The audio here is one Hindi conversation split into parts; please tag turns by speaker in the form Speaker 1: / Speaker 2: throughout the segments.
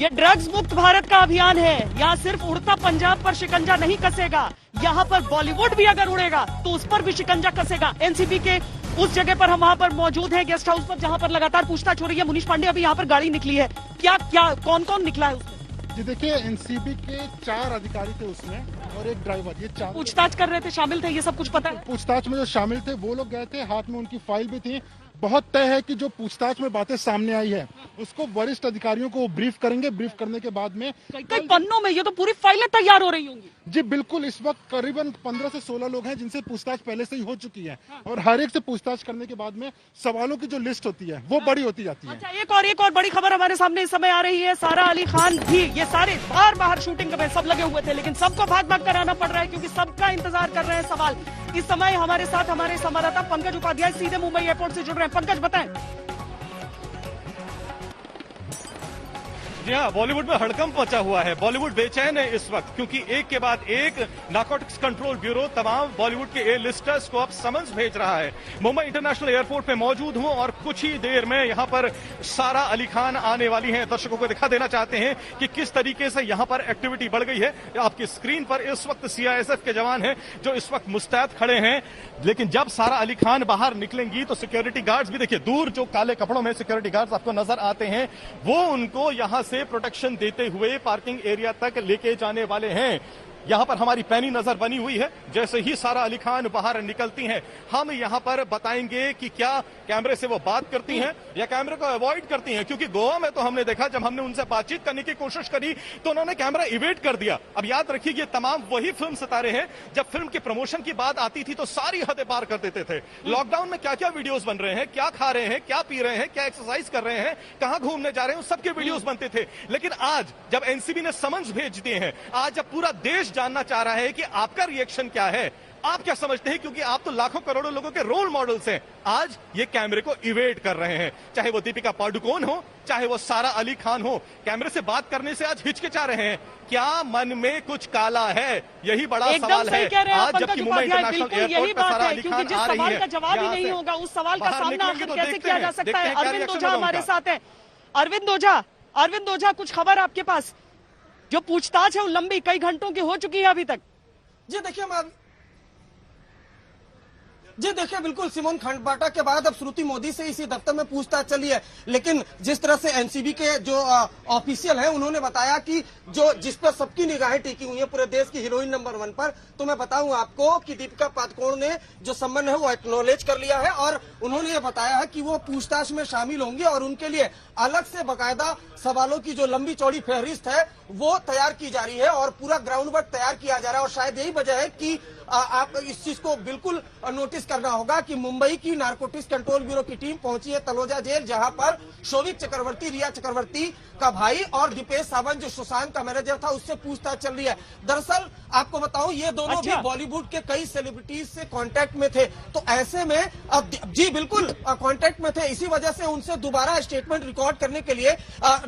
Speaker 1: ये ड्रग्स मुक्त भारत का अभियान है। यहाँ सिर्फ उड़ता पंजाब पर शिकंजा नहीं कसेगा, यहाँ पर बॉलीवुड भी अगर उड़ेगा तो उस पर भी शिकंजा कसेगा। एनसीबी के उस जगह पर हम वहाँ पर मौजूद हैं, गेस्ट हाउस पर, जहाँ पर लगातार पूछताछ हो रही है। मुनीष पांडे, अभी यहाँ पर गाड़ी निकली है, क्या क्या कौन कौन निकला है उसमें?
Speaker 2: जी देखिए, एनसीबी के 4 अधिकारी थे उसमें और एक ड्राइवर, ये 4
Speaker 1: पूछताछ कर रहे थे, शामिल थे, ये सब कुछ पता है?
Speaker 2: पूछताछ में जो शामिल थे वो लोग गए थे, हाथ में उनकी फाइल भी थी। बहुत तय है कि जो पूछताछ में बातें सामने आई है उसको वरिष्ठ अधिकारियों को ब्रीफ करेंगे। ब्रीफ करने के बाद में
Speaker 1: कई पन्नों में ये तो पूरी फाइलें तैयार हो रही होंगी।
Speaker 2: जी बिल्कुल, इस वक्त करीबन 15 से 16 लोग हैं जिनसे पूछताछ पहले से ही हो चुकी है और हर एक से पूछताछ करने के बाद में सवालों की जो लिस्ट होती है वो बड़ी होती जाती है।
Speaker 1: अच्छा, एक और बड़ी खबर हमारे सामने इस समय आ रही है। सारा अली खान भी, ये सारे बाहर शूटिंग में सब लगे हुए थे, लेकिन सबको भाग कर आना पड़ रहा है क्योंकि सबका इंतजार कर रहे हैं सवाल। इस समय हमारे साथ हमारे संवाददाता पंकज उपाध्याय सीधे मुंबई एयरपोर्ट से जुड़ रहे हैं। पंकज, बताएं।
Speaker 3: जी हाँ, बॉलीवुड में हड़कंप मचा हुआ है। बॉलीवुड बेचैन है इस वक्त क्योंकि एक के बाद एक नारकोटिक्स कंट्रोल ब्यूरो तमाम बॉलीवुड के ए लिस्टर्स को अब समन्स भेज रहा है। मुंबई इंटरनेशनल एयरपोर्ट में मौजूद हूं और कुछ ही देर में यहां पर सारा अली खान आने वाली हैं। दर्शकों को दिखा देना चाहते हैं कि किस तरीके से यहां पर एक्टिविटी बढ़ गई है। आपकी स्क्रीन पर इस वक्त सीआईएसएफ के जवान हैं जो इस वक्त मुस्तैद खड़े हैं, लेकिन जब सारा अली खान बाहर निकलेंगी तो सिक्योरिटी गार्ड्स भी, देखिए दूर जो काले कपड़ों में सिक्योरिटी गार्ड्स आपको नजर आते हैं, वो उनको यहां से प्रोटेक्शन देते हुए पार्किंग एरिया तक लेके जाने वाले हैं। यहां पर हमारी पैनी नजर बनी हुई है। जैसे ही सारा अली खान बाहर निकलती हैं, हम यहां पर बताएंगे कि क्या कैमरे से वो बात करती हैं या कैमरे को अवॉइड करती हैं, क्योंकि गोवा में तो हमने देखा जब हमने उनसे बातचीत करने की कोशिश करी तो उन्होंने कैमरा इवेट कर दिया। अब याद रखिए, ये तमाम वही फिल्म सितारे हैं, जब फिल्म की प्रमोशन की बात आती थी तो सारी हदें पार कर देते थे। लॉकडाउन में क्या क्या वीडियोस बन रहे हैं, क्या खा रहे हैं, क्या पी रहे हैं, क्या एक्सरसाइज कर रहे हैं, कहां घूमने जा रहे हैं, उस सबके वीडियोस बनते थे। लेकिन आज जब एनसीबी ने समन्स भेज दिए हैं, आज जब पूरा देश जानना चाह रहा है कि आपका रिएक्शन क्या है, आप क्या समझते हैं, क्योंकि आप तो लाखों करोड़ों लोगों के रोल मॉडल्स हैं, आज ये कैमरे को इवेट कर रहे हैं। चाहे वो दीपिका पादुकोण हो, चाहे वो सारा अली खान हो, कैमरे से बात करने से आज हिचकिचा रहे हैं। क्या मन में कुछ काला है, यही बड़ा सवाल है। आज जबकि मुंबई इंटरनेशनल एयरपोर्ट पर सारा अली खान आ रही है,
Speaker 1: जवाब ही नहीं होगा, उस सवाल का सामना आखिर कैसे किया जा सकता है? अरविंद ओझा हमारे साथ है। अरविंद ओझा, कुछ खबर आपके पास? जो पूछताछ है वो लंबी, कई घंटों की हो चुकी है अभी तक।
Speaker 4: जी देखिए, बिल्कुल सिमोन खंडबाटा के बाद अब श्रुति मोदी से इसी दफ्तर में पूछताछ चली है, लेकिन जिस तरह से एनसीबी के जो ऑफिशियल हैं उन्होंने बताया कि जो जिस पर सबकी निगाहें टिकी हुई है पूरे देश की हीरोइन नंबर 1 पर, तो मैं बताऊं आपको कि दीपिका पादुकोण ने जो संबंध है वो एक्नॉलेज कर लिया है और उन्होंने ये बताया है कि वो पूछताछ में शामिल होंगे और उनके लिए अलग से बाकायदा सवालों की जो लंबी चौड़ी फहरिस्त है वो तैयार की जा रही है और पूरा ग्राउंड वर्क तैयार किया जा रहा है। और शायद यही वजह है कि आप इस चीज को बिल्कुल नोटिस करना होगा कि मुंबई की नारकोटिक्स कंट्रोल ब्यूरो की टीम पहुंची है तलोजा जेल, जहां पर शोभिक चक्रवर्ती, रिया चक्रवर्ती का भाई और दीपेश सावंत जो सुशांत का मैनेजर था उससे पूछताछ चल रही है। दरअसल आपको बताऊं, ये दोनों भी बॉलीवुड के कई सेलिब्रिटीज से कांटेक्ट में थे, तो ऐसे में अब जी बिल्कुल कांटेक्ट में थे, इसी वजह से उनसे दोबारा स्टेटमेंट रिकॉर्ड करने के लिए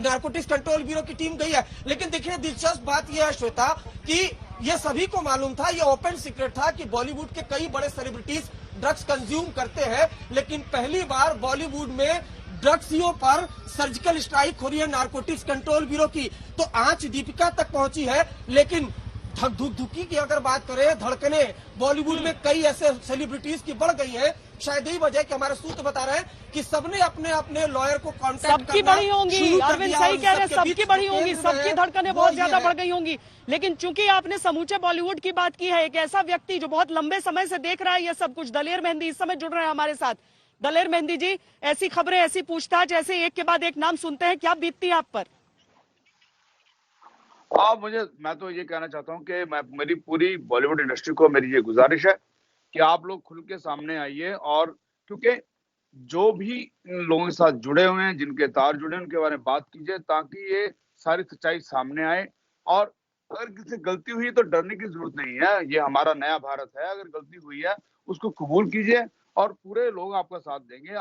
Speaker 4: नारकोटिक्स कंट्रोल ब्यूरो की टीम गई है। लेकिन देखिए, दिलचस्प बात यह है श्वेता कि ये सभी को मालूम था, ये ओपन सीक्रेट था कि बॉलीवुड के कई बड़े सेलिब्रिटीज ड्रग्स कंज्यूम करते हैं, लेकिन पहली बार बॉलीवुड में ड्रग्सियों पर सर्जिकल स्ट्राइक हो रही है नारकोटिक्स कंट्रोल ब्यूरो की। तो आंच दीपिका तक पहुंची है, लेकिन धुकी की अगर बात करें, धड़कने बॉलीवुड में कई ऐसे सेलिब्रिटीज की बढ़ गई है। शायद यही वजह कि हमारे सूत्र बता रहे हैं कि सबने अपने अपने लॉयर को कांटेक्ट
Speaker 1: सबकी बढ़ी होंगी। अरविंद सही कह रहे हैं, सबकी बढ़ी होंगी, सबकी धड़कनें बहुत ज्यादा बढ़ गई होंगी। लेकिन चूंकि आपने समूचे बॉलीवुड की बात की है, एक ऐसा व्यक्ति जो बहुत लंबे समय से देख रहा है ये सब कुछ, दलेर मेहंदी इस समय जुड़ रहे हैं हमारे साथ। दलेर मेहंदी जी, ऐसी खबरें, ऐसी पूछताछ, ऐसे एक के बाद एक नाम सुनते हैं, क्या बीतती है आप पर?
Speaker 5: मैं तो ये कहना चाहता हूँ कि मेरी पूरी बॉलीवुड इंडस्ट्री को मेरी ये गुजारिश है कि आप लोग खुल के सामने आइए, और क्योंकि जो भी इन लोगों के साथ जुड़े हुए हैं, जिनके तार जुड़े हैं, उनके बारे में बात कीजिए ताकि ये सारी सच्चाई सामने आए। और अगर किसी गलती हुई तो डरने की जरूरत नहीं है, ये हमारा नया भारत है। अगर गलती हुई है उसको कबूल कीजिए और पूरे लोग आपका साथ देंगे।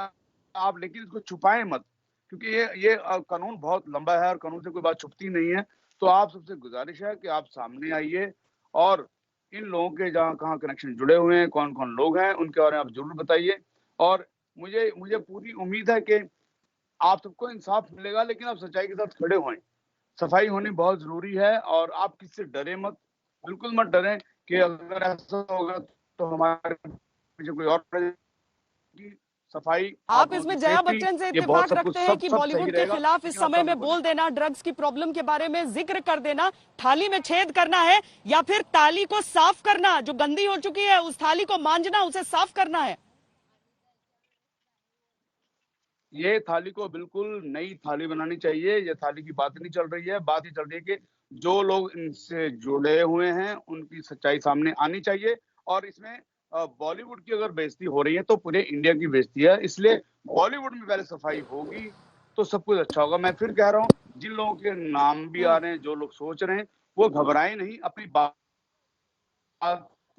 Speaker 5: आप लेकिन इसको छुपाएं मत, क्योंकि ये कानून बहुत लंबा है और कानून से कोई बात छुपती नहीं है। तो आप सबसे गुजारिश है कि आप सामने आइए और इन लोगों के जहाँ कहाँ कनेक्शन जुड़े हुए हैं, कौन कौन लोग हैं, उनके बारे में आप जरूर बताइए। और मुझे पूरी उम्मीद है कि आप सबको इंसाफ मिलेगा, लेकिन आप सच्चाई के साथ खड़े हों। सफाई होनी बहुत जरूरी है और आप किससे डरे मत, बिल्कुल मत डरें कि अगर ऐसा होगा तो हमारे पीछे कोई और सफाई।
Speaker 1: आप इसमें जया बच्चन से इत्तेफाक रखते हैं कि बॉलीवुड के खिलाफ इस समय में बोल देना, ड्रग्स की प्रॉब्लम के बारे में जिक्र कर देना, थाली में छेद करना है या फिर थाली को साफ करना, जो गंदी हो चुकी है उस थाली को मांजना, उसे साफ करना है?
Speaker 5: ये थाली को बिल्कुल नई थाली बनानी चाहिए। ये थाली की बात नहीं चल रही है, बात ही चल रही है कि जो लोग इनसे जुड़े हुए हैं उनकी सच्चाई सामने आनी चाहिए। और इसमें बॉलीवुड की अगर बेइज्जती हो रही है तो पूरे इंडिया की बेइज्जती है, इसलिए बॉलीवुड में पहले सफाई होगी तो सब कुछ अच्छा होगा। मैं फिर कह रहा हूँ, जिन लोगों के नाम भी आ रहे हैं, जो लोग सोच रहे हैं, वो घबराएं नहीं, अपनी बात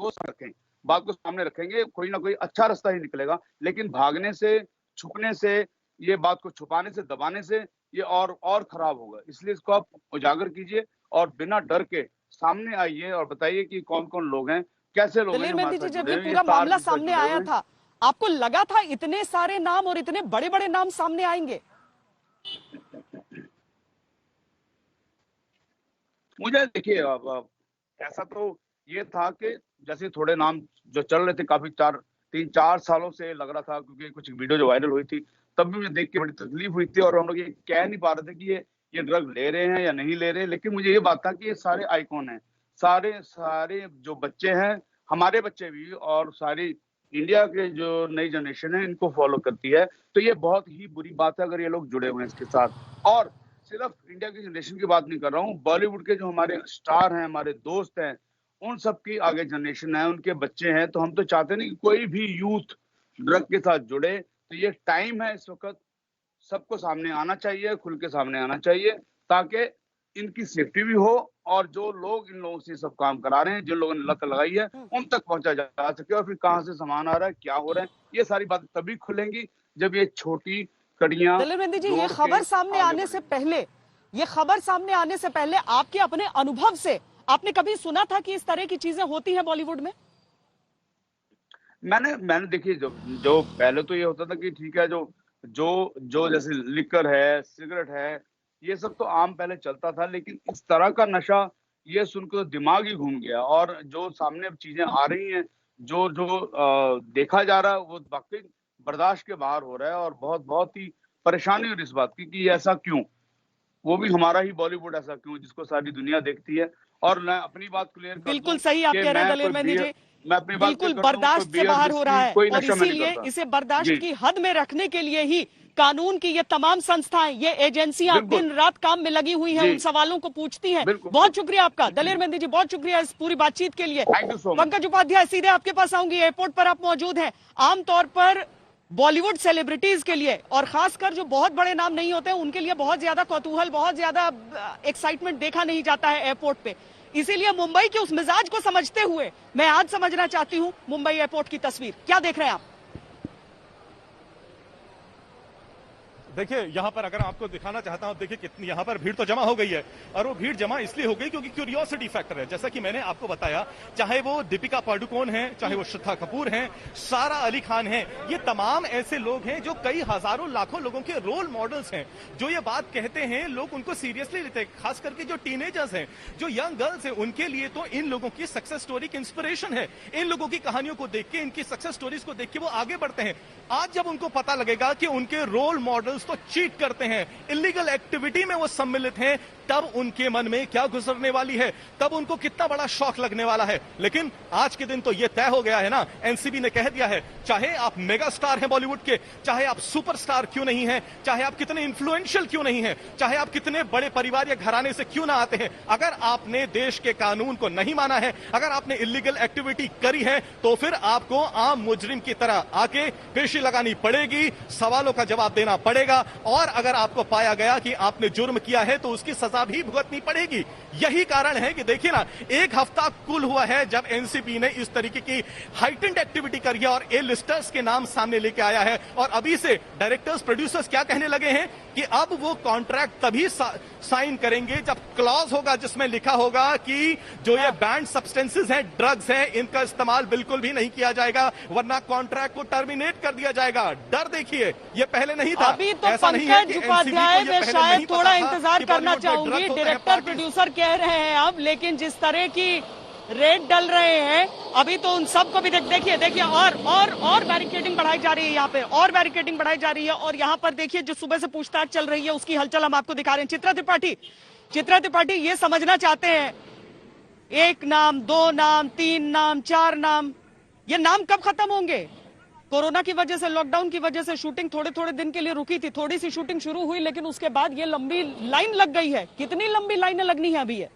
Speaker 5: को रखें, बात को सामने रखेंगे, कोई ना कोई अच्छा रास्ता ही निकलेगा। लेकिन भागने से, छुपने से, ये बात को छुपाने से, दबाने से ये और खराब होगा। इसलिए इसको आप उजागर कीजिए और बिना डर के सामने आइए और बताइए कि कौन कौन लोग हैं, कैसे लोग हैं।
Speaker 1: दलेर मेहंदी जी, जब ये पूरा मामला सामने आया था, आपको लगा था इतने सारे नाम और इतने बड़े बड़े नाम सामने आएंगे?
Speaker 5: मुझे देखिए, ऐसा तो ये था कि जैसे थोड़े नाम जो चल रहे थे काफी 3-4 सालों से लग रहा था, क्योंकि कुछ वीडियो जो वायरल हुई थी तब भी मुझे देख के बड़ी तकलीफ हुई थी और हम लोग ये कह नहीं पा रहे थे कि ये ड्रग ले रहे हैं या नहीं ले रहे। लेकिन मुझे ये बात था कि ये सारे आइकॉन हैं, सारे जो बच्चे हैं, हमारे बच्चे भी और सारी इंडिया के जो नई जनरेशन है इनको फॉलो करती है। तो ये बहुत ही बुरी बात है अगर ये लोग जुड़े हुए हैं इसके साथ। और सिर्फ इंडिया की जनरेशन की बात नहीं कर रहा हूँ, बॉलीवुड के जो हमारे स्टार हैं, हमारे दोस्त हैं, उन सब की आगे जनरेशन है, उनके बच्चे हैं। तो हम तो चाहते नहीं कि कोई भी यूथ ड्रग के साथ जुड़े। तो ये टाइम है, इस वक्त सबको सामने आना चाहिए, खुल के सामने आना चाहिए, ताकि इनकी सेफ्टी भी हो और जो लोग इन लोगों से सब काम करा रहे हैं, जिन लोगों ने लत लगाई है, उन तक पहुंचा जा सके। और फिर कहां से सामान आ रहा है, क्या हो रहा है, ये सारी बातें तभी खुलेंगी जब ये छोटी कड़ियां।
Speaker 1: दलेर मेहंदी जी, ये खबर सामने आने से पहले आपके अपने अनुभव से आपने कभी सुना था कि इस तरह की चीजें होती हैं बॉलीवुड में?
Speaker 5: मैंने देखिए, जो पहले तो ये होता था कि ठीक है, जो जैसे लिकर है, सिगरेट है, ये सब तो आम पहले चलता था। लेकिन इस तरह का नशा, ये सुनकर दिमाग ही घूम गया। और जो सामने अब चीजें आ रही हैं, जो देखा जा रहा है, वो वाकई बर्दाश्त के बाहर हो रहा है। और बहुत ही परेशानी हो रही इस बात की कि ऐसा क्यों, वो भी हमारा ही बॉलीवुड ऐसा क्यों, जिसको सारी दुनिया देखती है। और मैं अपनी बात क्लियर कर दूं,
Speaker 1: बिल्कुल सही आप कह रहे हैं दलेर मेहंदी जी,
Speaker 5: मैं अपनी बात
Speaker 1: बिल्कुल बर्दाश्त से बाहर हो रहा है। और इसीलिए इसे बर्दाश्त की हद में रखने के लिए ही कानून की ये तमाम संस्थाएं, ये एजेंसियां दिन रात काम में लगी हुई हैं, उन सवालों को पूछती हैं। बहुत शुक्रिया आपका दलेर मेहंदी जी, बहुत शुक्रिया इस पूरी बातचीत के लिए। पंकज उपाध्याय, सीधे आपके पास आऊंगी, एयरपोर्ट पर आप मौजूद हैं। आमतौर पर बॉलीवुड सेलिब्रिटीज के लिए और खासकर जो बहुत बड़े नाम नहीं होते उनके लिए बहुत ज्यादा कौतूहल, बहुत ज्यादा एक्साइटमेंट देखा नहीं जाता है एयरपोर्ट पे। इसीलिए मुंबई के उस मिजाज को समझते हुए मैं आज समझना चाहती हूं मुंबई एयरपोर्ट की तस्वीर। क्या देख रहे हैं आप?
Speaker 3: देखिए, यहाँ पर अगर आपको दिखाना चाहता हूँ, देखिए कितनी यहाँ पर भीड़ तो जमा हो गई है। और वो भीड़ जमा इसलिए हो गई क्योंकि क्यूरियोसिटी फैक्टर है। जैसा कि मैंने आपको बताया, चाहे वो दीपिका पादुकोण हैं, चाहे वो श्रद्धा कपूर हैं, सारा अली खान हैं, ये तमाम ऐसे लोग हैं जो कई हजारों लाखों लोगों के रोल मॉडल्स हैं। जो ये बात कहते हैं, लोग उनको सीरियसली लेते हैं। खास करके जो टीनेजर्स हैं, जो यंग गर्ल्स हैं, उनके लिए तो इन लोगों की सक्सेस स्टोरी की इंस्पिरेशन है। इन लोगों की कहानियों को देख के, इनकी सक्सेस स्टोरीज को देख के वो आगे बढ़ते हैं। आज जब उनको पता लगेगा कि उनके रोल मॉडल्स तो चीट करते हैं, इलीगल एक्टिविटी में वो सम्मिलित हैं, तब उनके मन में क्या गुजरने वाली है, तब उनको कितना बड़ा शॉक लगने वाला है। लेकिन आज के दिन तो ये तय हो गया है ना, एनसीबी ने कह दिया है, चाहे आप मेगा स्टार हैं बॉलीवुड के, चाहे आप सुपरस्टार क्यों नहीं हैं, चाहे आप कितने इन्फ्लुएंशियल क्यों नहीं हैं, चाहे आप कितने बड़े परिवार या घराने से क्यों ना आते हैं, अगर आपने देश के कानून को नहीं माना है, अगर आपने इलीगल एक्टिविटी करी है, तो फिर आपको आम मुजरिम की तरह आके पेशी लगानी पड़ेगी, सवालों का जवाब देना पड़ेगा। और अगर आपको पाया गया कि आपने जुर्म किया है तो उसकी सजा भी भुगतनी पड़ेगी। यही कारण है कि देखिए ना, एक हफ्ता कुल हुआ है जब एनसीबी ने इस तरीके की हाइटेंड एक्टिविटी करी है और ए लिस्टर्स के नाम सामने लेके आया है। और अभी से डायरेक्टर्स, प्रोड्यूसर्स क्या कहने लगे हैं कि अब वो कॉन्ट्रैक्ट तभी साइन करेंगे जब क्लॉज होगा जिसमें लिखा होगा कि जो ये बैंड सब्सटेंसेस हैं, ड्रग्स हैं, इनका इस्तेमाल बिल्कुल भी नहीं किया जाएगा, वरना कॉन्ट्रैक्ट को टर्मिनेट कर दिया जाएगा। डर देखिए, ये पहले नहीं था।
Speaker 1: अभी तो पंकज उपाध्याय, मैं शायद थोड़ा इंतजार करना चाहूंगी।
Speaker 3: drugs होते हैं
Speaker 1: डायरेक्टर
Speaker 3: parties।
Speaker 1: प्रोड्यूसर कह रहे हैं अब, लेकिन जिस तरह की रेड डल रहे हैं अभी तो उन सबको भी देखिए और बैरिकेडिंग बढ़ाई जा रही है, यहाँ पे और बैरिकेडिंग बढ़ाई जा रही है। और यहाँ पर देखिए जो सुबह से पूछताछ चल रही है उसकी हलचल हम आपको दिखा रहे हैं। चित्रा त्रिपाठी ये समझना चाहते हैं, 1 नाम, 2 नाम, 3 नाम, 4 नाम, ये नाम कब खत्म होंगे? कोरोना की वजह से, लॉकडाउन की वजह से शूटिंग थोड़े दिन के लिए रुकी थी, थोड़ी सी शूटिंग शुरू हुई, लेकिन उसके बाद ये लंबी लाइन लग गई है। कितनी लंबी लाइनें लगनी है अभी ये?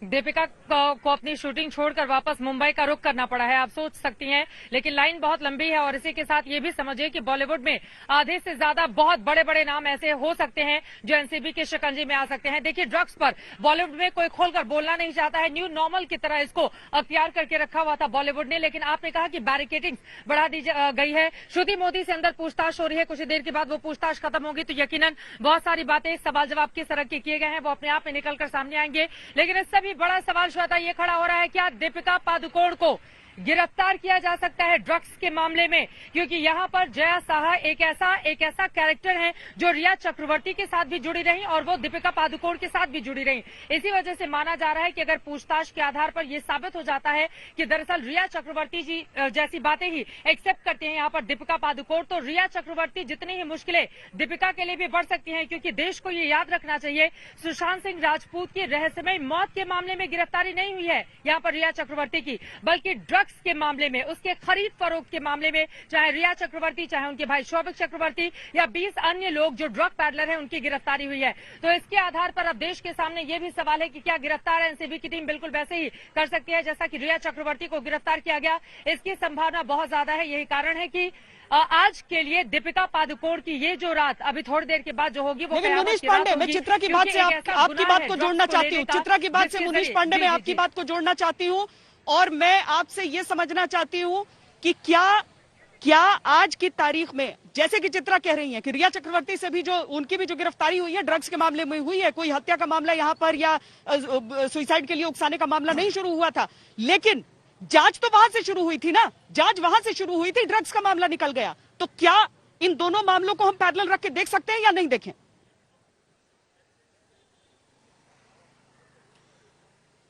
Speaker 6: दीपिका को अपनी शूटिंग छोड़कर वापस मुंबई का रुख करना पड़ा है, आप सोच सकती हैं, लेकिन लाइन बहुत लंबी है। और इसी के साथ ये भी समझिए कि बॉलीवुड में आधे से ज्यादा बहुत बड़े बड़े नाम ऐसे हो सकते हैं जो एनसीबी के शिकंजे में आ सकते हैं। देखिए, ड्रग्स पर बॉलीवुड में कोई खोलकर बोलना नहीं चाहता है, न्यू नॉर्मल की तरह इसको अख्तियार करके रखा हुआ था बॉलीवुड ने। लेकिन आपने कहा कि बैरिकेडिंग बढ़ा दी गई है। श्रुति मोदी से अंदर पूछताछ हो रही है, कुछ देर के बाद वो पूछताछ खत्म होगी तो यकीनन बहुत सारी बातें, सवाल जवाब किस तरह के किए गए हैं वो अपने आप में निकलकर सामने आएंगे। लेकिन इससे भी बड़ा सवाल श्वेता ये खड़ा हो रहा है, क्या दीपिका पादुकोण को गिरफ्तार किया जा सकता है ड्रग्स के मामले में? क्योंकि यहाँ पर जया साहा एक ऐसा कैरेक्टर है जो रिया चक्रवर्ती के साथ भी जुड़ी रही और वो दीपिका पादुकोण के साथ भी जुड़ी रही। इसी वजह से माना जा रहा है कि अगर पूछताछ के आधार पर यह साबित हो जाता है कि दरअसल रिया चक्रवर्ती जी जैसी बातें ही एक्सेप्ट करते हैं यहाँ पर दीपिका पादुकोण, तो रिया चक्रवर्ती जितनी ही मुश्किलें दीपिका के लिए भी बढ़ सकती हैं। क्योंकि देश को ये याद रखना चाहिए, सुशांत सिंह राजपूत की रहस्यमय मौत के मामले में गिरफ्तारी नहीं हुई है यहाँ पर रिया चक्रवर्ती की, बल्कि ड्रग्स के मामले में, उसके खरीद फरोख्त के मामले में, चाहे रिया चक्रवर्ती, चाहे उनके भाई शौविक चक्रवर्ती या 20 अन्य लोग जो ड्रग पैडलर हैं उनकी गिरफ्तारी हुई है। तो इसके आधार पर अब देश के सामने ये भी सवाल है कि क्या गिरफ्तार एनसीबी की टीम बिल्कुल वैसे ही कर सकती है जैसा कि रिया चक्रवर्ती को गिरफ्तार किया गया? इसकी संभावना बहुत ज्यादा है। यही कारण है कि आज के लिए दीपिका पादुकोण की ये जो रात अभी थोड़ी देर के बाद जो होगी वो
Speaker 1: लेकिन मुनीष पांडे, मैं चित्रा की बात से आपकी बात को जोड़ना चाहती हूँ। चित्रा की बात से मुनीष पांडे मैं आपकी बात को जोड़ना चाहती हूँ और मैं आपसे ये समझना चाहती हूँ कि क्या आज की तारीख में, जैसे कि चित्रा कह रही है कि रिया चक्रवर्ती से भी जो उनकी भी जो गिरफ्तारी हुई है ड्रग्स के मामले में हुई है, कोई हत्या का मामला यहाँ पर या सुसाइड के लिए उकसाने का मामला नहीं शुरू हुआ था, लेकिन जांच तो वहां से शुरू हुई थी ना, जांच वहां से शुरू हुई थी, ड्रग्स का मामला निकल गया। तो क्या इन दोनों मामलों को हम पैरेलल रख के देख सकते हैं या नहीं देखें?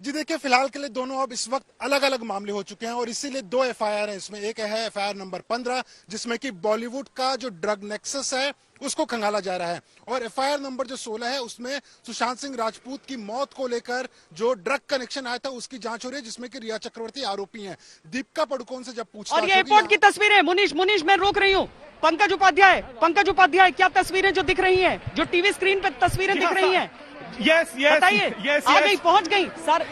Speaker 2: जी देखिए, फिलहाल के लिए दोनों अब इस वक्त अलग अलग मामले हो चुके हैं और इसीलिए 2 एफआईआर हैं इसमें। एक है एफआईआर नंबर 15 जिसमें कि बॉलीवुड का जो ड्रग नेक्सस है उसको खंगाला जा रहा है, और एफआईआर नंबर जो 16 है उसमें सुशांत सिंह राजपूत की मौत को लेकर जो ड्रग कनेक्शन आया था उसकी जांच हो रही है, जिसमें कि रिया चक्रवर्ती आरोपी हैं। दीपिका पादुकोण से जब पूछताछ,
Speaker 1: और ये एयरपोर्ट की तस्वीरें, मुनीष मैं रोक रही हूँ। पंकज उपाध्याय, क्या तस्वीरें जो दिख रही हैं, जो टीवी स्क्रीन पे तस्वीरें दिख रही हैं,
Speaker 3: यस
Speaker 1: बताइए। आ गई, पहुंच गई सर।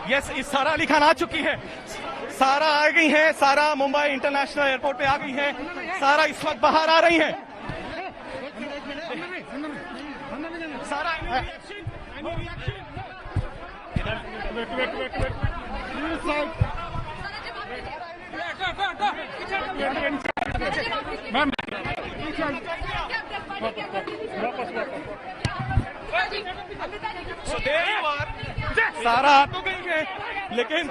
Speaker 3: यस, सारा अली खान आ चुकी है, सारा आ गई है, सारा मुंबई इंटरनेशनल एयरपोर्ट पे आ गई है, सारा इस वक्त बाहर आ रही है, सारा मैम सारा आ तो गई है, लेकिन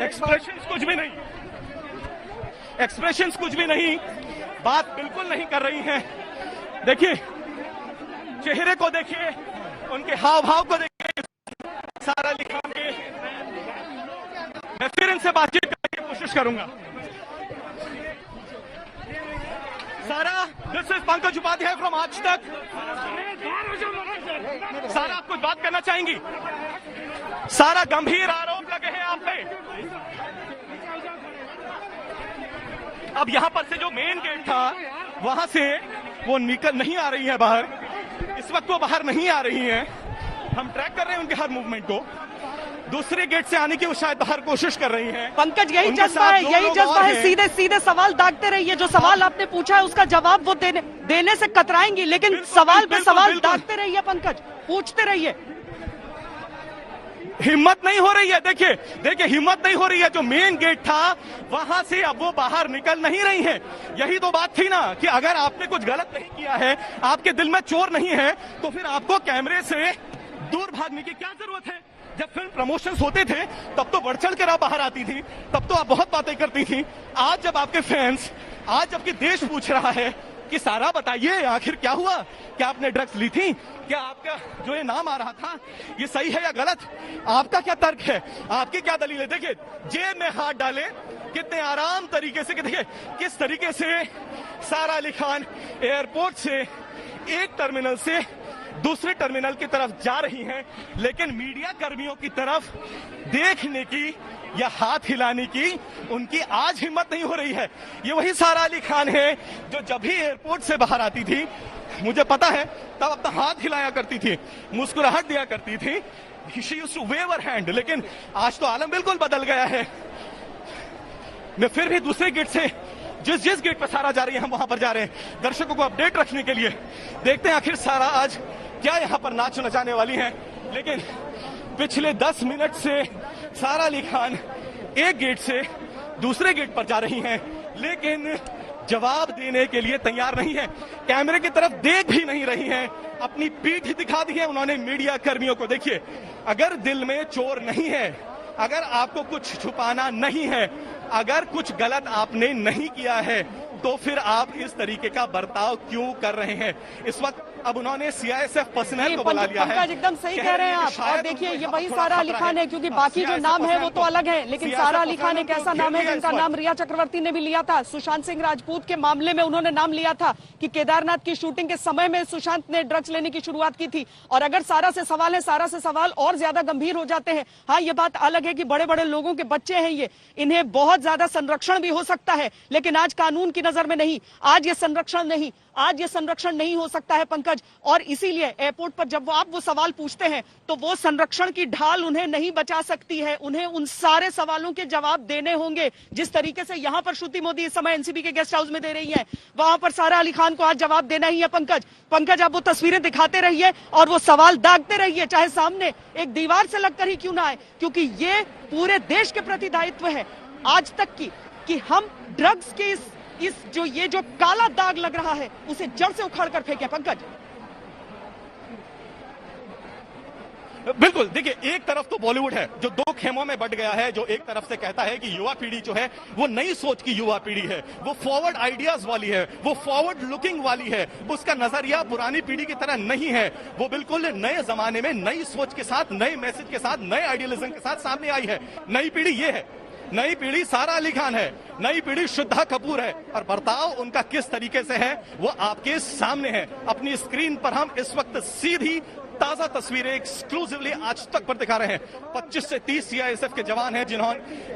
Speaker 3: एक्सप्रेशंस कुछ भी नहीं, बात बिल्कुल नहीं कर रही हैं। देखिए, चेहरे को देखिए, उनके हाव भाव को देखिए, सारा अली खान के। मैं फिर इनसे बातचीत करने की कोशिश करूंगा। Sara, this is Pankaj Upadhyay from Aaj Tak. सारा, आप कुछ बात करना चाहेंगी? सारा, गंभीर आरोप लगे हैं आप पे। अब यहां पर से जो मेन गेट था वहां से वो निकल नहीं आ रही है बाहर, इस वक्त वो बाहर नहीं आ रही हैं। हम ट्रैक कर रहे हैं उनके हर मूवमेंट को। दूसरे गेट से आने की वो शायद बाहर कोशिश कर रही हैं।
Speaker 1: पंकज, यही जज्बा है, सीधे सवाल दागते रहिए। जो सवाल आपने पूछा है उसका जवाब वो देने से कतराएंगी, लेकिन सवाल पे सवाल दागते रहिए पंकज, पूछते रहिए।
Speaker 3: हिम्मत नहीं हो रही है, देखिए हिम्मत नहीं हो रही है। जो मेन गेट था वहां से अब वो बाहर निकल नहीं रही है। यही तो बात थी ना कि अगर आपने कुछ गलत नहीं किया है, आपके दिल में चोर नहीं है, तो फिर आपको कैमरे से दूर भागने की क्या जरूरत है? जब फिल्म प्रमोशंस होते थे तब तो बढ़ चढ़ कर आप बाहर आती थी, तब तो आप बहुत बातें करती थी। आज जब आपके फैंस, आज जबकि देश पूछ रहा है, कि सारा बताइए आखिर क्या हुआ, क्या आपने ड्रग्स ली थी, क्या आपका जो ये नाम आ रहा था ये सही है या गलत, आपका क्या तर्क है, आपकी क्या दलील है। देखिए जेब में हाथ डाले कितने आराम तरीके से, देखिए किस तरीके से सारा अली खान एयरपोर्ट से एक टर्मिनल से दूसरे टर्मिनल की तरफ जा रही हैं, लेकिन मीडिया कर्मियों की तरफ देखने की या हाथ हिलाने की उनकी आज हिम्मत नहीं हो रही है। ये वही सारा अली खान है जो जब भी एयरपोर्ट से बाहर आती थी, मुझे पता है, तब अपना हाथ हिलाया करती थी, मुस्कुराहट दिया करती थी, she used to wave her hand. लेकिन आज तो आलम बिल्कुल बदल गया है। मैं फिर भी दूसरे गेट से जिस गेट पर सारा जा रही है हम वहां पर जा रहे हैं, दर्शकों को अपडेट रखने के लिए। देखते हैं आखिर सारा आज क्या यहां पर नाच नचाने वाली है। लेकिन पिछले 10 मिनट से सारा अली खान एक गेट से दूसरे गेट पर जा रही हैं, लेकिन जवाब देने के लिए तैयार नहीं है, कैमरे की तरफ देख भी नहीं रही हैं, अपनी पीठ दिखा दी है उन्होंने मीडिया कर्मियों को। देखिए अगर दिल में चोर नहीं है, अगर आपको कुछ छुपाना नहीं है, अगर कुछ गलत आपने नहीं किया है, तो फिर आप इस तरीके का बर्ताव क्यों कर रहे हैं। इस वक्त अब उन्होंने सीआईएसएफ पर्सनल को बुला लिया है।
Speaker 1: एकदम सही कह रहे हैं आप। और देखिए ये वही सारा अली खान है, क्योंकि बाकी जो नाम है वो तो अलग है, लेकिन सारा अली खान एक ऐसा नाम है जिनका नाम रिया चक्रवर्ती ने भी लिया था। सुशांत सिंह राजपूत के मामले में उन्होंने नाम लिया था कि केदारनाथ की शूटिंग के समय में सुशांत ने ड्रग्स लेने की शुरुआत की थी। और अगर सारा से सवाल है, सारा से सवाल और ज्यादा गंभीर हो जाते हैं। हाँ, ये बात अलग है कि बड़े बड़े लोगों के बच्चे हैं ये, इन्हें बहुत ज्यादा संरक्षण भी हो सकता है, लेकिन आज कानून की नजर में नहीं, आज ये संरक्षण नहीं, आज ये संरक्षण नहीं हो सकता है पंकज। और इसीलिए एयरपोर्ट पर जब आप वो सवाल पूछते हैं तो वो संरक्षण की ढाल उन्हें नहीं बचा सकती है, उन्हें उन सारे सवालों के जवाब देने होंगे जिस तरीके से यहां पर श्रुति मोदी इस समय एनसीबी के गेस्ट हाउस में दे रही हैं, वहां पर सारा अली खान को आज जवाब देना ही है पंकज आप वो तस्वीरें दिखाते रहिए और वो सवाल दागते रहिए, चाहे सामने एक दीवार से लगकर ही क्यों ना आए, क्योंकि ये पूरे देश के प्रति दायित्व है आज तक की कि हम ड्रग्स के इस जो काला दाग लग रहा है उसे जड़ से उखाड़ कर फेंके पंकज।
Speaker 3: बिल्कुल, देखिए एक तरफ तो बॉलीवुड है जो दो खेमों में बट गया है, जो एक तरफ से कहता है कि युवा पीढ़ी जो है वो नई सोच की युवा पीढ़ी है, वो फॉरवर्ड आइडियाज वाली है, वो फॉरवर्ड लुकिंग वाली है, उसका नजरिया पुरानी पीढ़ी की तरह नहीं है, वो बिल्कुल नए जमाने में नई सोच के साथ, नए मैसेज के साथ, नए आइडियलिज्म के साथ सामने आई है। नई पीढ़ी ये है, नई पीढ़ी सारा अली खान है, नई पीढ़ी श्रद्धा कपूर है, और बर्ताव उनका किस तरीके से है वो आपके सामने है। अपनी स्क्रीन पर हम इस वक्त सीधी ताजा तस्वीरें एक्सक्लूसिवली आज तक पर दिखा रहे हैं। 25 से 30 सीआईएसएफ के जवान हैं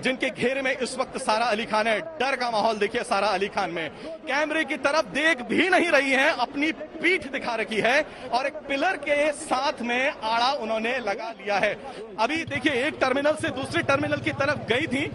Speaker 3: जिनके घेरे में इस वक्त सारा अली खान है। डर का माहौल देखिए सारा अली खान में, कैमरे की तरफ देख भी नहीं रही है, अपनी पीठ दिखा रखी है और एक पिलर के साथ में आड़ा उन्होंने लगा लिया है। अभी देखिए एक टर्मिनल से दूसरे टर्मिनल की तरफ गई थी,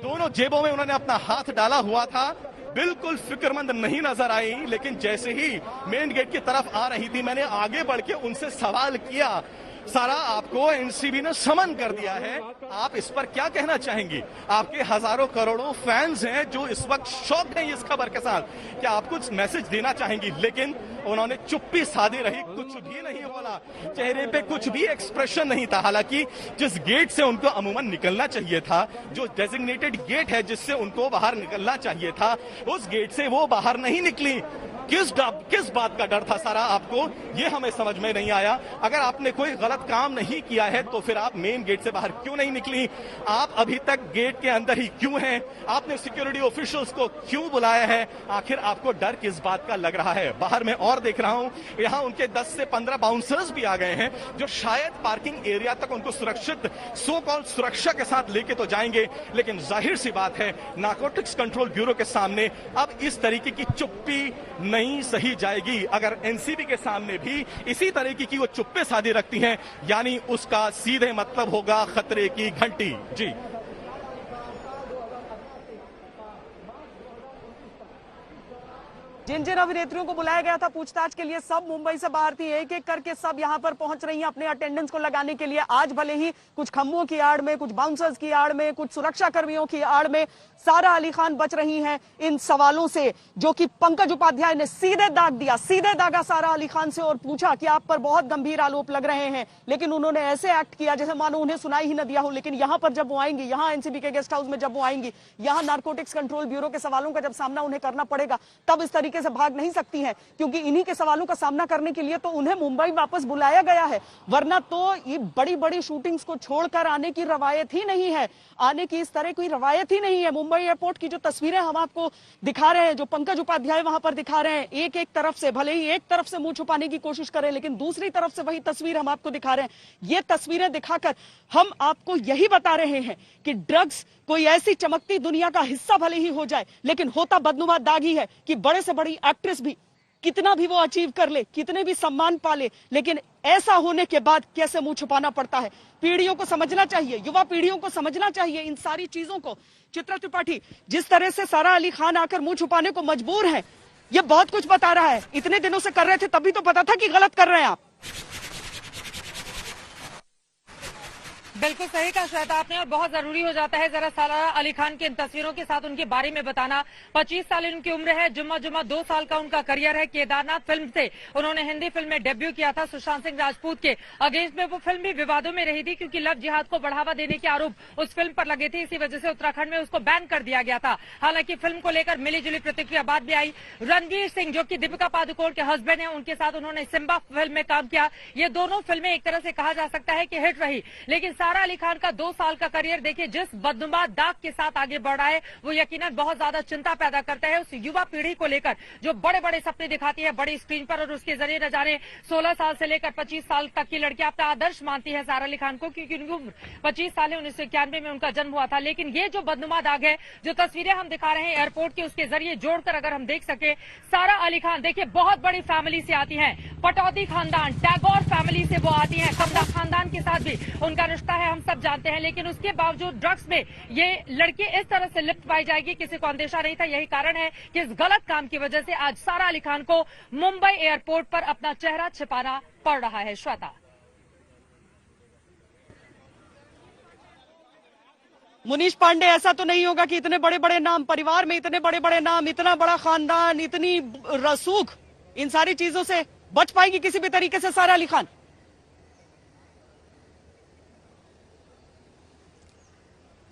Speaker 3: दोनों जेबों में उन्होंने अपना हाथ डाला हुआ था, बिल्कुल फिक्रमंद नहीं नजर आई, लेकिन जैसे ही मेन गेट की तरफ आ रही थी मैंने आगे बढ़ के उनसे सवाल किया, सारा आपको एनसीबी ने समन कर दिया है, आप इस पर क्या कहना चाहेंगी? आपके हजारों करोड़ों फैंस हैं जो इस वक्त शॉक्ड हैं इस खबर के साथ, क्या आप कुछ मैसेज देना चाहेंगी? लेकिन उन्होंने चुप्पी साधी रही, कुछ भी नहीं बोला, चेहरे पे कुछ भी एक्सप्रेशन नहीं था। हालांकि जिस गेट से उनको अमूमन निकलना चाहिए था, जो डेजिग्नेटेड गेट है जिससे उनको बाहर निकलना चाहिए था, उस गेट से वो बाहर नहीं निकली। किस बात का डर था सारा आपको, ये हमें समझ में नहीं आया। अगर आपने कोई गलत काम नहीं किया है तो फिर आप मेन गेट से बाहर क्यों नहीं निकली? आप अभी तक गेट के अंदर ही क्यों हैं? आपने सिक्योरिटी ऑफिशियल्स को क्यों बुलाया है? आखिर आपको डर किस बात का लग रहा है? बाहर में और देख रहा हूं, यहां उनके 10 से 15 बाउंसर्स भी आ गए हैं जो शायद पार्किंग एरिया तक उनको सुरक्षित सो कॉल्ड सुरक्षा के साथ लेके तो जाएंगे, लेकिन जाहिर सी बात है नारकोटिक्स कंट्रोल ब्यूरो के सामने अब इस तरीके की चुप्पी नहीं सही जाएगी। अगर एनसीबी के सामने भी इसी तरीके की वो चुप्पे साधी रखती हैं, यानी उसका सीधे मतलब होगा खतरे की घंटी। जी
Speaker 1: जिन जिन अभिनेत्रियों को बुलाया गया था पूछताछ के लिए सब मुंबई से बाहर थी, एक एक करके सब यहां पर पहुंच रही हैं अपने अटेंडेंस को लगाने के लिए। आज भले ही कुछ खम्भों की आड़ में, कुछ बाउंसर्स की आड़ में, कुछ सुरक्षा कर्मियों की आड़ में सारा अली खान बच रही हैं इन सवालों से, जो कि पंकज उपाध्याय ने सीधे दागा सारा अली खान से और पूछा कि आप पर बहुत गंभीर आरोप लग रहे हैं, लेकिन उन्होंने ऐसे एक्ट किया जैसे मानो उन्हें सुनाई ही न दिया हो। लेकिन यहां पर जब वो आएंगी, यहां एनसीबी के गेस्ट हाउस में जब वो आएंगी, यहां नारकोटिक्स कंट्रोल ब्यूरो के सवालों का जब सामना उन्हें करना पड़ेगा, तब इस तरीके तरीके से भाग नहीं सकती हैं, क्योंकि इन्हीं के सवालों का सामना करने के लिए तो उन्हें मुंबई वापस बुलाया गया है, वरना तो ये बड़ी बड़ी शूटिंग्स को छोड़कर आने की रवायत ही नहीं है, आने की इस तरह कोई रवायत ही नहीं है। मुंबई एयरपोर्ट की जो तस्वीरें हम आपको दिखा रहे हैं, जो पंकज उपाध्याय वहां पर दिखा रहे हैं, एक एक तरफ से, भले ही एक तरफ से मुंह छुपाने की कोशिश करें, लेकिन दूसरी तरफ से वही तस्वीर हम आपको दिखा रहे हैं। ये तस्वीरें दिखाकर हम आपको यही बता रहे हैं कि ड्रग्स कोई ऐसी चमकती दुनिया का हिस्सा भले ही हो जाए, लेकिन होता बदनुमा दाग ही है कि बड़े से बड़ी एक्ट्रेस भी कितना भी वो अचीव कर ले, कितने भी सम्मान पाले, लेकिन ऐसा होने के बाद कैसे मुंह छुपाना पड़ता है। पीढ़ियों को समझना चाहिए, युवा पीढ़ियों को समझना चाहिए इन सारी चीजों को। चित्रा त्रिपाठी, जिस तरह से सारा अली खान आकर मुंह छुपाने को मजबूर है, ये बहुत कुछ बता रहा है। इतने दिनों से कर रहे थे, तभी तो पता था कि गलत कर रहे हैं आप।
Speaker 6: बिल्कुल सही कहा श्वेता आपने, और बहुत जरूरी हो जाता है जरा सारा अली खान की इन तस्वीरों के साथ उनके बारे में बताना। 25 साल उनकी उम्र है, जुम्मा 2 साल का उनका करियर है। केदारनाथ फिल्म से उन्होंने हिंदी फिल्म में डेब्यू किया था सुशांत सिंह राजपूत के अगेंस्ट में। वो फिल्म भी विवादों में रही थी क्योंकि लव जिहाद को बढ़ावा देने के आरोप उस फिल्म पर लगे थे, इसी वजह से उत्तराखंड में उसको बैन कर दिया गया था। हालांकि फिल्म को लेकर मिली जुली प्रतिक्रिया बाद में आई। रणवीर सिंह जो कि दीपिका पादुकोण के हस्बैंड हैं, उनके साथ उन्होंने सिम्बा फिल्म में काम किया। ये दोनों फिल्में एक तरह से कहा जा सकता है कि हिट रही, लेकिन सारा अली खान का 2 साल का करियर देखिए जिस बदनुमा दाग के साथ आगे बढ़ रहा है, वो यकीनन बहुत ज्यादा चिंता पैदा करता है उस युवा पीढ़ी को लेकर जो बड़े बड़े सपने दिखाती है बड़ी स्क्रीन पर, और उसके जरिए न जाने 16 साल से लेकर 25 साल तक की लड़कियां अपना आदर्श मानती है सारा अली खान को, क्योंकि उनकी उम्र 25 साल है। 1991 में उनका जन्म हुआ था। लेकिन ये जो बदनुमा दाग है, जो तस्वीरें हम दिखा रहे हैं एयरपोर्ट की, उसके जरिए जोड़कर अगर हम देख सके, सारा अली खान देखिए बहुत बड़ी फैमिली से आती है, पटौदी खानदान, टैगोर फैमिली से वो आती है, कमला खानदान के साथ भी उनका रिश्ता है, हम सब जानते हैं। लेकिन उसके बावजूद ड्रग्स में ये लड़की इस तरह से लिप्त पाई जाएगी, किसी को अंदेशा नहीं था। यही कारण है कि इस गलत काम की वजह से आज सारा अली खान को मुंबई एयरपोर्ट पर अपना चेहरा छिपाना पड़ रहा है। श्वेता,
Speaker 1: मुनीश पांडे, ऐसा तो नहीं होगा कि इतने बड़े बड़े नाम, परिवार में इतने बड़े बड़े नाम, इतना बड़ा खानदान, इतनी रसूख, इन सारी चीजों से बच पाएगी किसी भी तरीके से सारा अली खान?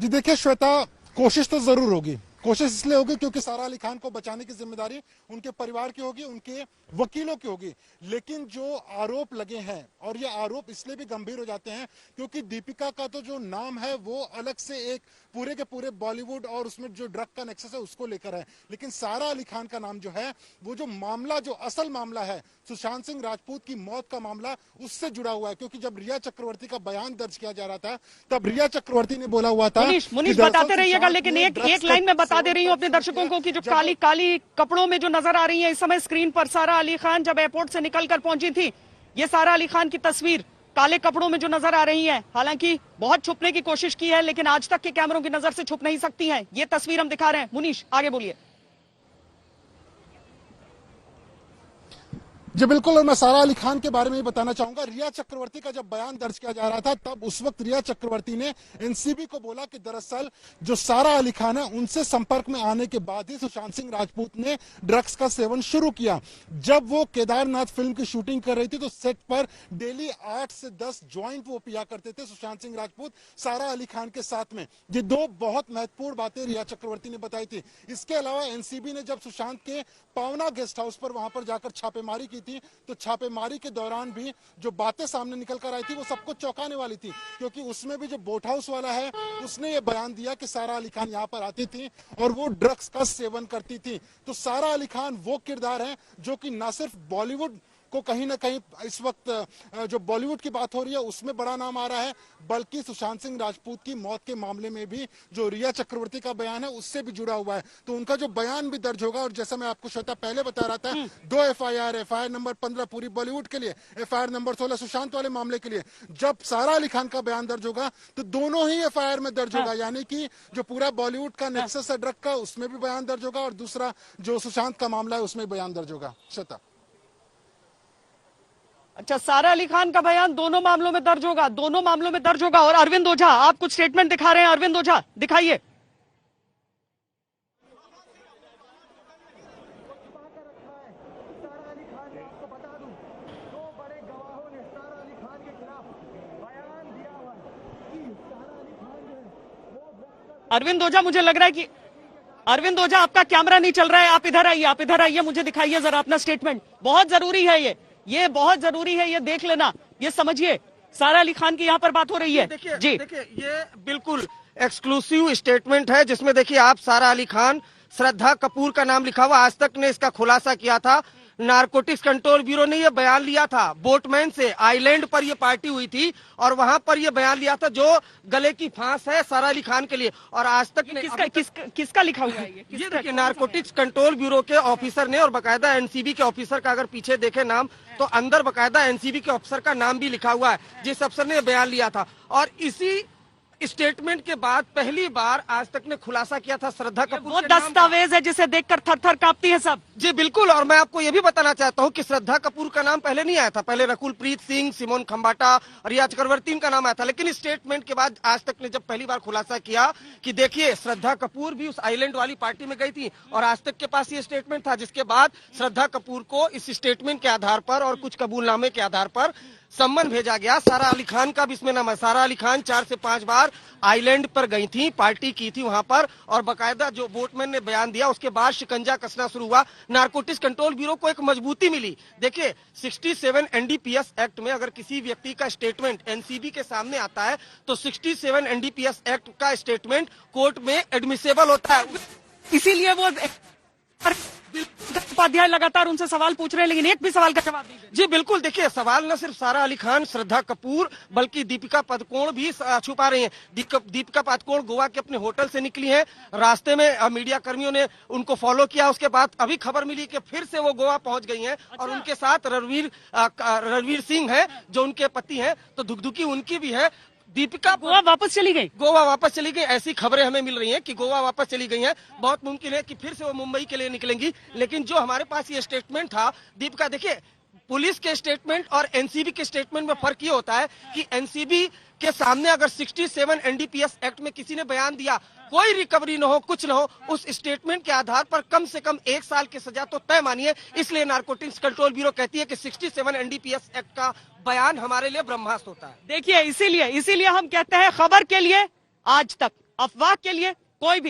Speaker 2: जी देखिए श्वेता, कोशिश तो जरूर होगी। कोशिश इसलिए होगी क्योंकि सारा अली खान को बचाने की जिम्मेदारी उनके परिवार की होगी, उनके वकीलों की होगी। लेकिन जो आरोप लगे हैं, और ये आरोप इसलिए भी गंभीर हो जाते हैं क्योंकि दीपिका का तो जो नाम है वो अलग से एक पूरे के पूरे बॉलीवुड और उसमें जो ड्रग का नेक्सस है उसको लेकर है, लेकिन सारा अली खान का नाम जो है वो जो मामला, जो असल मामला है सुशांत सिंह राजपूत की मौत का मामला, उससे जुड़ा हुआ है। क्योंकि जब रिया चक्रवर्ती का बयान दर्ज किया जा रहा था, तब रिया चक्रवर्ती ने बोला हुआ था।
Speaker 1: मुनीश बताते रहिएगा, लेकिन एक लाइन में बता दे रही हूँ अपने दर्शकों को कि जो काली काली कपड़ों में जो नजर आ रही है इस समय स्क्रीन पर, सारा अली खान जब एयरपोर्ट से निकलकर पहुंची थी, ये सारा अली खान की तस्वीर काले कपड़ों में जो नजर आ रही है, हालांकि बहुत छुपने की कोशिश की है लेकिन आज तक के कैमरों की नजर से छुप नहीं सकती हैं। ये तस्वीर हम दिखा रहे हैं। मुनीश आगे बोलिए।
Speaker 2: जी बिल्कुल, और मैं सारा अली खान के बारे में ही बताना चाहूंगा। रिया चक्रवर्ती का जब बयान दर्ज किया जा रहा था, तब उस वक्त रिया चक्रवर्ती ने एनसीबी को बोला कि दरअसल जो सारा अली खान है उनसे संपर्क में आने के बाद ही सुशांत सिंह राजपूत ने ड्रग्स का सेवन शुरू किया। जब वो केदारनाथ फिल्म की शूटिंग कर रही थी तो सेट पर डेली 8 से 10 जॉइंट वो पिया करते थे सुशांत सिंह राजपूत सारा अली खान के साथ में। ये 2 बहुत महत्वपूर्ण बातें रिया चक्रवर्ती ने बताई थी। इसके अलावा एनसीबी ने जब सुशांत के पावना गेस्ट हाउस पर वहां पर जाकर छापेमारी की थी, तो छापेमारी के दौरान भी जो बातें सामने निकल कर आई थी वो सबको चौंकाने वाली थी, क्योंकि उसमें भी जो बोट हाउस वाला है उसने ये बयान दिया कि सारा अली खान यहाँ पर आती थी और वो ड्रग्स का सेवन करती थी। तो सारा अली खान वो किरदार है जो कि न सिर्फ बॉलीवुड को कहीं ना कहीं इस वक्त जो बॉलीवुड की बात हो रही है उसमें बड़ा नाम आ रहा है, बल्कि सुशांत सिंह राजपूत की मौत के मामले में भी जो रिया चक्रवर्ती का बयान है उससे भी जुड़ा हुआ है। तो उनका जो बयान भी दर्ज होगा, और जैसा मैं आपको श्वेता पहले बता रहा था, 2 एफआईआर नंबर 15 पूरी बॉलीवुड के लिए, एफआईआर नंबर 16 सुशांत वाले मामले के लिए। जब सारा अली खान का बयान दर्ज होगा तो दोनों ही एफआईआर में दर्ज होगा, यानी कि जो पूरा बॉलीवुड का नेक्सस है ड्रग का, उसमें भी बयान दर्ज होगा, और दूसरा जो सुशांत का मामला है उसमें बयान दर्ज होगा। श्वेता,
Speaker 1: अच्छा, सारा अली खान का बयान दोनों मामलों में दर्ज होगा, दोनों मामलों में दर्ज होगा। और अरविंद ओझा, आप कुछ स्टेटमेंट दिखा रहे हैं, अरविंद ओझा दिखाइए। अरविंद ओझा, मुझे लग रहा है कि अरविंद ओझा, आपका कैमरा नहीं चल रहा है, आप इधर आइए, मुझे दिखाइए जरा अपना स्टेटमेंट। बहुत जरूरी है ये बहुत जरूरी है, ये देख लेना, ये समझिए। सारा अली खान की यहाँ पर बात हो रही है।
Speaker 4: देखिए ये बिल्कुल एक्सक्लूसिव स्टेटमेंट है जिसमें देखिए आप सारा अली खान, श्रद्धा कपूर का नाम लिखा हुआ। आज तक ने इसका खुलासा किया था। नारकोटिक्स कंट्रोल ब्यूरो ने ये बयान लिया था बोटमैन से। आइलैंड पर ये पार्टी हुई थी और वहां पर ये बयान लिया था जो गले की फांस है सारा अली खान के लिए। और आज तक ने
Speaker 1: किसका लिखा हुआ है
Speaker 4: ये देखिए नारकोटिक्स कंट्रोल ब्यूरो के ऑफिसर ने, और बकायदा एनसीबी के ऑफिसर का अगर पीछे देखे नाम तो अंदर बकायदा एनसीबी के ऑफिसर का नाम भी लिखा हुआ है जिस अफसर ने बयान लिया था। और इसी स्टेटमेंट के बाद पहली बार आज तक ने खुलासा किया था श्रद्धा कपूर।
Speaker 1: वो दस्तावेज है जिसे देखकर थर-थर कांपती है सब।
Speaker 4: जी बिल्कुल, और मैं आपको ये भी बताना चाहता हूँ कि श्रद्धा कपूर का नाम पहले नहीं आया था। पहले रकुलप्रीत सिंह, सिमोन खंबाटा, रिया चक्रवर्ती का नाम आया था। लेकिन स्टेटमेंट के बाद आज तक ने जब पहली बार खुलासा किया कि देखिए श्रद्धा कपूर भी उस आइलैंड वाली पार्टी में गई थी और आज तक के पास ये स्टेटमेंट था, जिसके बाद श्रद्धा कपूर को इस स्टेटमेंट के आधार पर और कुछ कबूलनामे के आधार पर सम्मन भेजा गया। सारा अली खान का भी इसमें नाम है। सारा अली खान 4 से 5 बार आइलैंड पर गई थी, पार्टी की थी वहां पर, और बकायदा जो बोटमैन ने बयान दिया उसके बाद शिकंजा कसना शुरू हुआ। नारकोटिक्स कंट्रोल ब्यूरो को एक मजबूती मिली। देखिए 67 एनडीपीएस एक्ट में अगर किसी व्यक्ति का स्टेटमेंट एनसीबी के सामने आता है तो 67 एनडीपीएस एक्ट का स्टेटमेंट कोर्ट में एडमिसेबल होता है।
Speaker 1: इसीलिए वो उपाध्याय लगातार उनसे सवाल पूछ रहे हैं, लेकिन एक भी सवाल का जवाब नहीं।
Speaker 4: जी बिल्कुल, देखिए सवाल न सिर्फ सारा अली खान, श्रद्धा कपूर, बल्कि दीपिका पादुकोण भी छुपा रही हैं। दीपिका पादुकोण गोवा के अपने होटल से निकली हैं। रास्ते में मीडिया कर्मियों ने उनको फॉलो किया। उसके बाद अभी खबर मिली कि फिर से वो गोवा पहुंच गई हैं। और उनके साथ रणवीर सिंह है जो उनके पति हैं, तो धुकधुकी उनकी भी है। दीपिका
Speaker 1: गोवा वापस चली गई।
Speaker 4: ऐसी खबरें हमें मिल रही हैं कि गोवा वापस चली गई हैं। बहुत मुमकिन है कि फिर से वो मुंबई के लिए निकलेंगी। लेकिन जो हमारे पास ये स्टेटमेंट था दीपिका, देखिए पुलिस के स्टेटमेंट और एनसीबी के स्टेटमेंट में फर्क ये होता है कि एनसीबी के सामने अगर 67 एनडीपीएस एक्ट में किसी ने बयान दिया, कोई रिकवरी न हो, कुछ न हो, उस स्टेटमेंट के आधार पर कम से कम 1 साल की सजा तो तय मानिए। इसलिए नारकोटिक्स कंट्रोल ब्यूरो कहती है कि 67 एनडीपीएस एक्ट का बयान हमारे लिए ब्रह्मास्त्र होता है।
Speaker 1: देखिए इसीलिए हम कहते हैं खबर के लिए आज तक, अफवाह के लिए कोई भी